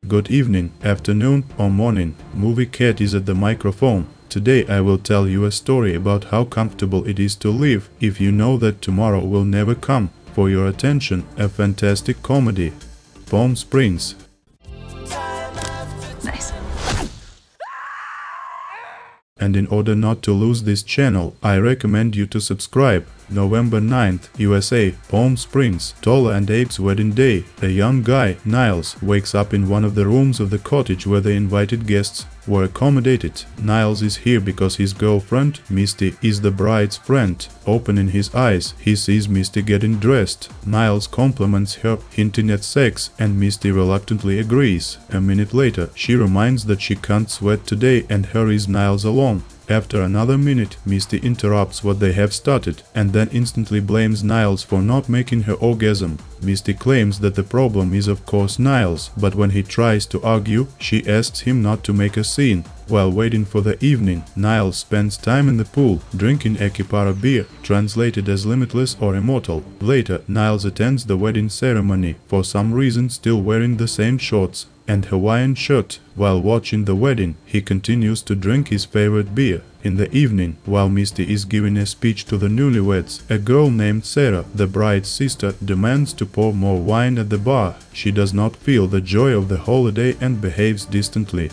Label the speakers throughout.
Speaker 1: Good evening, afternoon, or morning. Movie Cat is at the microphone. Today I will tell you a story about how comfortable it is to live if you know that tomorrow will never come. For your attention, a fantastic comedy. Palm Springs.
Speaker 2: Nice.
Speaker 1: And in order not to lose this channel, I recommend you to subscribe. November 9th, USA, Palm Springs, Tola and Abe's wedding day. A young guy, Niles, wakes up in one of the rooms of the cottage where the invited guests were accommodated. Niles is here because his girlfriend, Misty, is the bride's friend. Opening his eyes, he sees Misty getting dressed. Niles compliments her, hinting at sex, and Misty reluctantly agrees. A minute later, she reminds that she can't sweat today and hurries Niles along. After another minute, Misty interrupts what they have started and then instantly blames Niles for not making her orgasm. Misty claims that the problem is of course Niles, but when he tries to argue, she asks him not to make a scene. While waiting for the evening, Niles spends time in the pool, drinking Ekipara beer, translated as limitless or immortal. Later, Niles attends the wedding ceremony, for some reason still wearing the same shorts and Hawaiian shirt. While watching the wedding, he continues to drink his favorite beer. In the evening, while Misty is giving a speech to the newlyweds, a girl named Sarah, the bride's sister, demands to pour more wine at the bar. She does not feel the joy of the holiday and behaves distantly.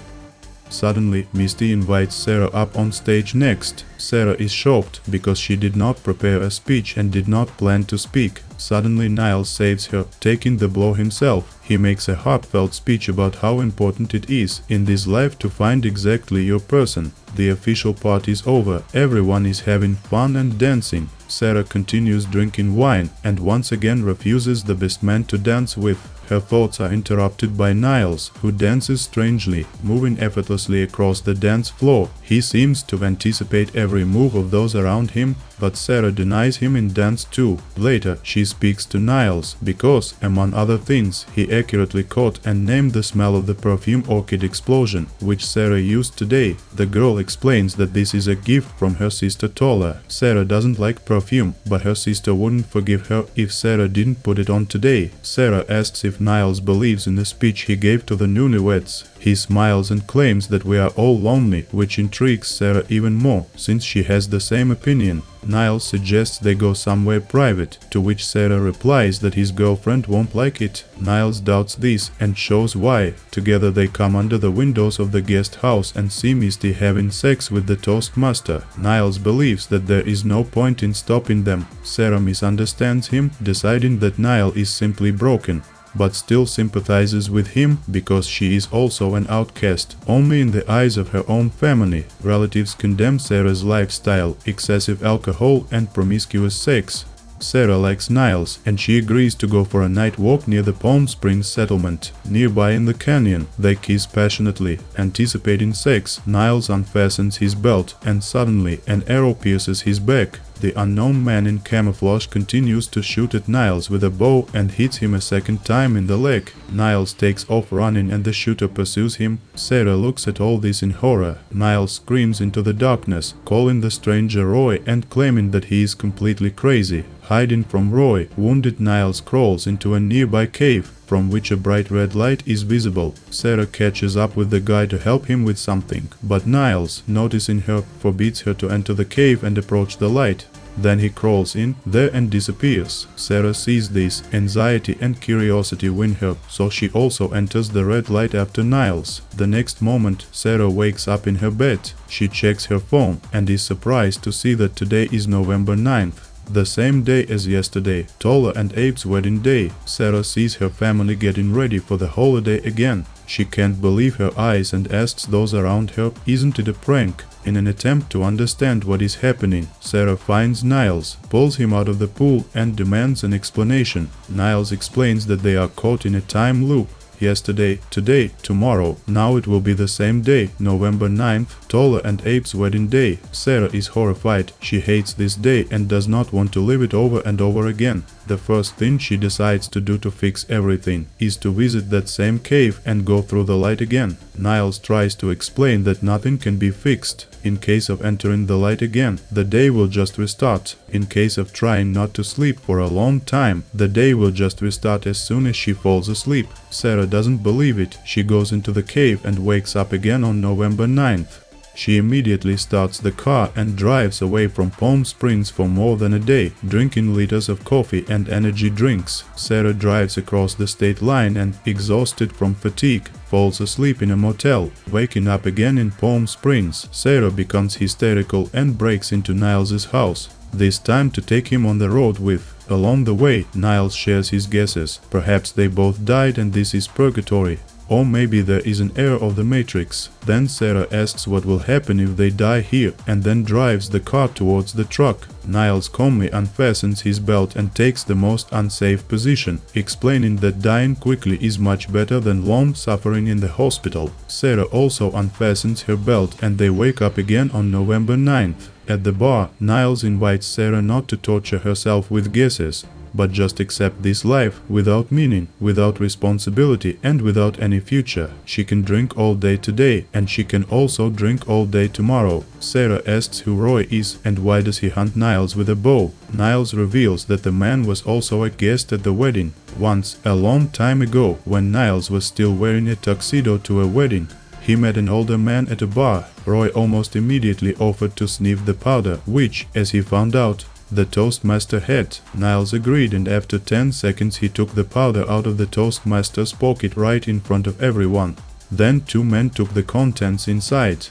Speaker 1: Suddenly, Misty invites Sarah up on stage next. Sarah is shocked because she did not prepare a speech and did not plan to speak. Suddenly, Niles saves her, taking the blow himself. He makes a heartfelt speech about how important it is in this life to find exactly your person. The official part is over. Everyone is having fun and dancing. Sarah continues drinking wine and once again refuses the best man to dance with. Her thoughts are interrupted by Niles, who dances strangely, moving effortlessly across the dance floor. He seems to anticipate every move of those around him, but Sarah denies him in dance too. Later, she speaks to Niles because, among other things, he accurately caught and named the smell of the perfume Orchid Explosion, which Sarah used today. The girl explains that this is a gift from her sister Tola. Sarah doesn't like perfume, but her sister wouldn't forgive her if Sarah didn't put it on today. Sarah asks if Niles believes in the speech he gave to the newlyweds. He smiles and claims that we are all lonely, which intrigues Sarah even more, since she has the same opinion. Niles suggests they go somewhere private, to which Sarah replies that his girlfriend won't like it. Niles doubts this and shows why. Together they come under the windows of the guest house and see Misty having sex with the toastmaster. Niles believes that there is no point in stopping them. Sarah misunderstands him, deciding that Niles is simply broken, but still sympathizes with him because she is also an outcast. Only in the eyes of her own family, relatives condemn Sarah's lifestyle, excessive alcohol and promiscuous sex. Sarah likes Niles, and she agrees to go for a night walk near the Palm Springs settlement. Nearby in the canyon, they kiss passionately. Anticipating sex, Niles unfastens his belt, and suddenly an arrow pierces his back. The unknown man in camouflage continues to shoot at Niles with a bow and hits him a second time in the leg. Niles takes off running and the shooter pursues him. Sarah looks at all this in horror. Niles screams into the darkness, calling the stranger Roy and claiming that he is completely crazy. Hiding from Roy, wounded Niles crawls into a nearby cave, from which a bright red light is visible. Sarah catches up with the guy to help him with something, but Niles, noticing her, forbids her to enter the cave and approach the light. Then he crawls in there and disappears. Sarah sees this. Anxiety and curiosity win her, so she also enters the red light after Niles. The next moment, Sarah wakes up in her bed. She checks her phone and is surprised to see that today is November 9th. The same day as yesterday, Tola and Abe's wedding day. Sarah sees her family getting ready for the holiday again. She can't believe her eyes and asks those around her, "Isn't it a prank?" In an attempt to understand what is happening, Sarah finds Niles, pulls him out of the pool and demands an explanation. Niles explains that they are caught in a time loop. Yesterday, today, tomorrow. Now it will be the same day, November 9th, Tola and Abe's wedding day. Sarah is horrified. She hates this day and does not want to live it over and over again. The first thing she decides to do to fix everything is to visit that same cave and go through the light again. Niles tries to explain that nothing can be fixed. In case of entering the light again, the day will just restart. In case of trying not to sleep for a long time, the day will just restart as soon as she falls asleep. Sarah doesn't believe it. She goes into the cave and wakes up again on November 9th. She immediately starts the car and drives away from Palm Springs for more than a day, drinking liters of coffee and energy drinks. Sarah drives across the state line and, exhausted from fatigue, falls asleep in a motel. Waking up again in Palm Springs, Sarah becomes hysterical and breaks into Niles's house, this time to take him on the road with. Along the way, Niles shares his guesses. Perhaps they both died and this is purgatory. Or maybe there is an error of the matrix. Then Sarah asks what will happen if they die here, and then drives the car towards the truck. Niles calmly unfastens his belt and takes the most unsafe position, explaining that dying quickly is much better than long suffering in the hospital. Sarah also unfastens her belt and they wake up again on November 9th. At the bar, Niles invites Sarah not to torture herself with guesses, but just accept this life without meaning, without responsibility, and without any future. She can drink all day today, and she can also drink all day tomorrow. Sarah asks who Roy is and why does he hunt Niles with a bow. Niles reveals that the man was also a guest at the wedding, once, a long time ago, when Niles was still wearing a tuxedo to a wedding. He met an older man at a bar. Roy almost immediately offered to sniff the powder, which, as he found out, the Toastmaster had. Niles agreed, and after 10 seconds he took the powder out of the Toastmaster's pocket right in front of everyone. Then two men took the contents inside.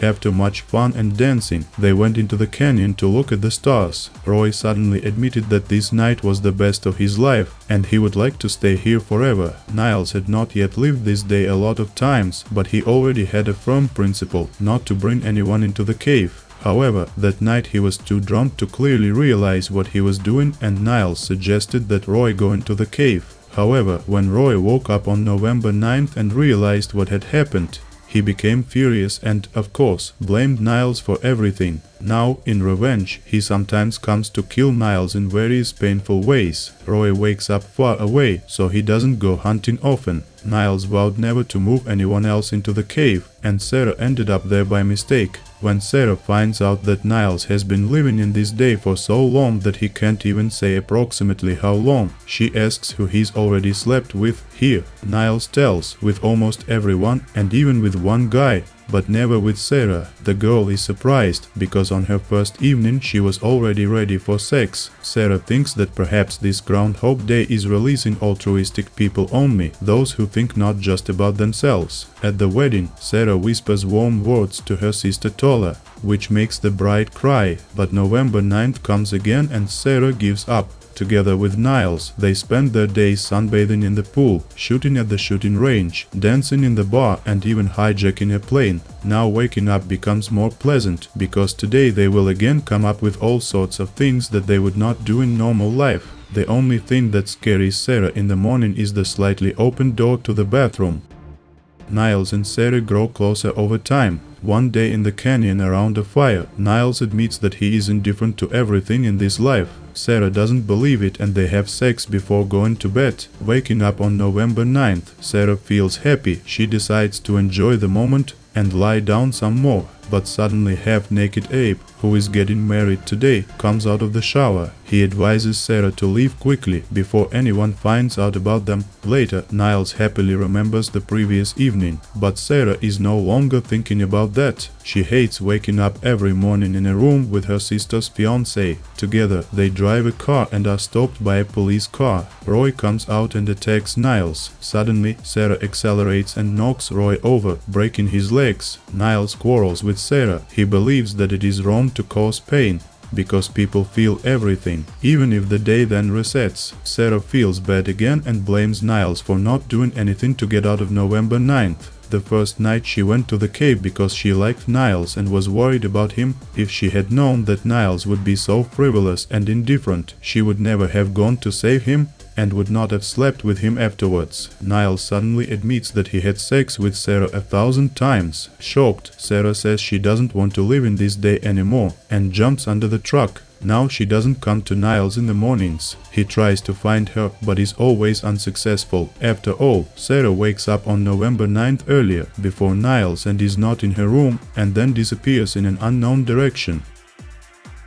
Speaker 1: After much fun and dancing, they went into the canyon to look at the stars. Roy suddenly admitted that this night was the best of his life, and he would like to stay here forever. Niles had not yet lived this day a lot of times, but he already had a firm principle not to bring anyone into the cave. However, that night he was too drunk to clearly realize what he was doing, and Niles suggested that Roy go into the cave. However, when Roy woke up on November 9th and realized what had happened, he became furious and, of course, blamed Niles for everything. Now, in revenge, he sometimes comes to kill Niles in various painful ways. Roy wakes up far away, so he doesn't go hunting often. Niles vowed never to move anyone else into the cave, and Sarah ended up there by mistake. When Sarah finds out that Niles has been living in this day for so long that he can't even say approximately how long, she asks who he's already slept with here. Niles tells, with almost everyone and even with one guy, but never with Sarah. The girl is surprised, because on her first evening she was already ready for sex. Sarah thinks that perhaps this Groundhog Day is releasing altruistic people only, those who think not just about themselves. At the wedding, Sarah whispers warm words to her sister Tola, which makes the bride cry, but November 9th comes again and Sarah gives up. Together with Niles, they spend their days sunbathing in the pool, shooting at the shooting range, dancing in the bar, and even hijacking a plane. Now waking up becomes more pleasant, because today they will again come up with all sorts of things that they would not do in normal life. The only thing that scares Sarah in the morning is the slightly open door to the bathroom. Niles and Sarah grow closer over time. One day in the canyon around a fire, Niles admits that he is indifferent to everything in this life. Sarah doesn't believe it and they have sex before going to bed. Waking up on November 9th, Sarah feels happy. She decides to enjoy the moment and lie down some more. But suddenly half-naked Abe, who is getting married today, comes out of the shower. He advises Sarah to leave quickly before anyone finds out about them. Later, Niles happily remembers the previous evening, but Sarah is no longer thinking about that. She hates waking up every morning in a room with her sister's fiancé. Together, they drive a car and are stopped by a police car. Roy comes out and attacks Niles. Suddenly, Sarah accelerates and knocks Roy over, breaking his legs. Niles quarrels with Sarah. He believes that it is wrong to cause pain, because people feel everything, even if the day then resets. Sarah feels bad again and blames Niles for not doing anything to get out of November 9th. The first night she went to the cave because she liked Niles and was worried about him. If she had known that Niles would be so frivolous and indifferent, she would never have gone to save him. and would not have slept with him afterwards. Niles suddenly admits that he had sex with Sarah 1,000 times. Shocked, Sarah says she doesn't want to live in this day anymore and jumps under the truck. Now she doesn't come to Niles in the mornings. He tries to find her, but is always unsuccessful. After all, Sarah wakes up on November 9th earlier, before Niles, and is not in her room, and then disappears in an unknown direction.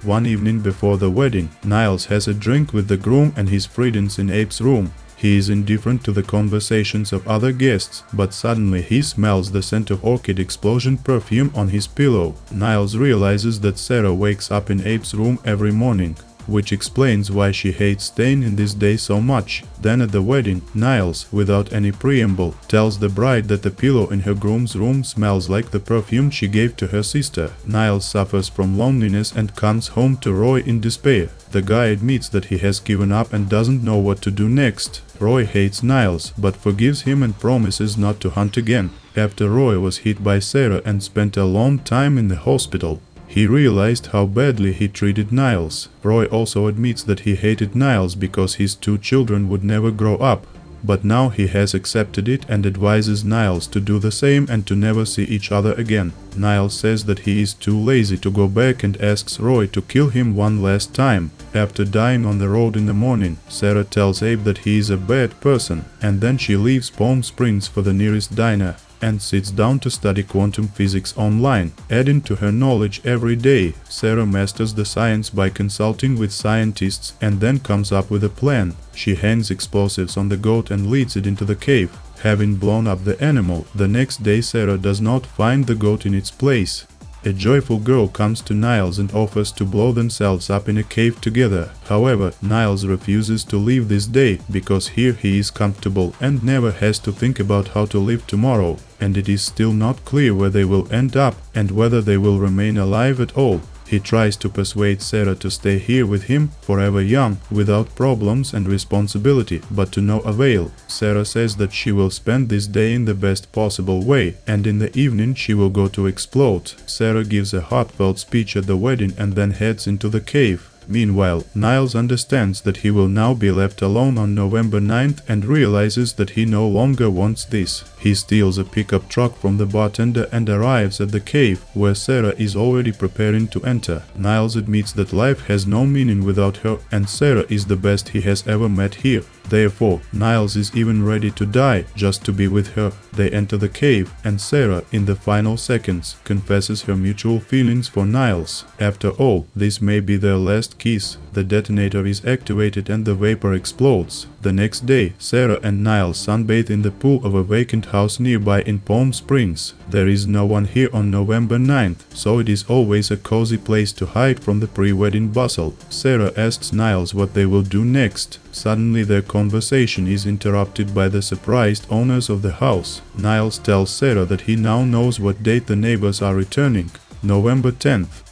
Speaker 1: One evening before the wedding, Niles has a drink with the groom and his friends in Abe's room. He is indifferent to the conversations of other guests, but suddenly he smells the scent of orchid explosion perfume on his pillow. Niles realizes that Sarah wakes up in Abe's room every morning, which explains why she hates staying in this day so much. Then at the wedding, Niles, without any preamble, tells the bride that the pillow in her groom's room smells like the perfume she gave to her sister. Niles suffers from loneliness and comes home to Roy in despair. The guy admits that he has given up and doesn't know what to do next. Roy hates Niles, but forgives him and promises not to hunt again. After Roy was hit by Sarah and spent a long time in the hospital, he realized how badly he treated Niles. Roy also admits that he hated Niles because his 2 children would never grow up, but now he has accepted it and advises Niles to do the same and to never see each other again. Niles says that he is too lazy to go back and asks Roy to kill him one last time. After dying on the road in the morning, Sarah tells Abe that he is a bad person, and then she leaves Palm Springs for the nearest diner and sits down to study quantum physics online. Adding to her knowledge every day, Sarah masters the science by consulting with scientists and then comes up with a plan. She hangs explosives on the goat and leads it into the cave. Having blown up the animal, the next day Sarah does not find the goat in its place. A joyful girl comes to Niles and offers to blow themselves up in a cave together. However, Niles refuses to leave this day because here he is comfortable and never has to think about how to live tomorrow, and it is still not clear where they will end up and whether they will remain alive at all. He tries to persuade Sarah to stay here with him, forever young, without problems and responsibility, but to no avail. Sarah says that she will spend this day in the best possible way, and in the evening she will go to explode. Sarah gives a heartfelt speech at the wedding and then heads into the cave. Meanwhile, Niles understands that he will now be left alone on November 9th and realizes that he no longer wants this. He steals a pickup truck from the bartender and arrives at the cave, where Sarah is already preparing to enter. Niles admits that life has no meaning without her, and Sarah is the best he has ever met here. Therefore, Niles is even ready to die just to be with her. They enter the cave, and Sarah, in the final seconds, confesses her mutual feelings for Niles. After all, this may be their last kiss. The detonator is activated and the vapor explodes. The next day, Sarah and Niles sunbathe in the pool of a vacant house nearby in Palm Springs. There is no one here on November 9th, so it is always a cozy place to hide from the pre-wedding bustle. Sarah asks Niles what they will do next. Suddenly their conversation is interrupted by the surprised owners of the house. Niles tells Sarah that he now knows what date the neighbors are returning, November 10th.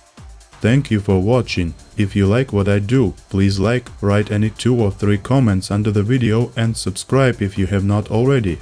Speaker 1: Thank you for watching. If you like what I do, please like, write any 2 or 3 comments under the video and subscribe if you have not already.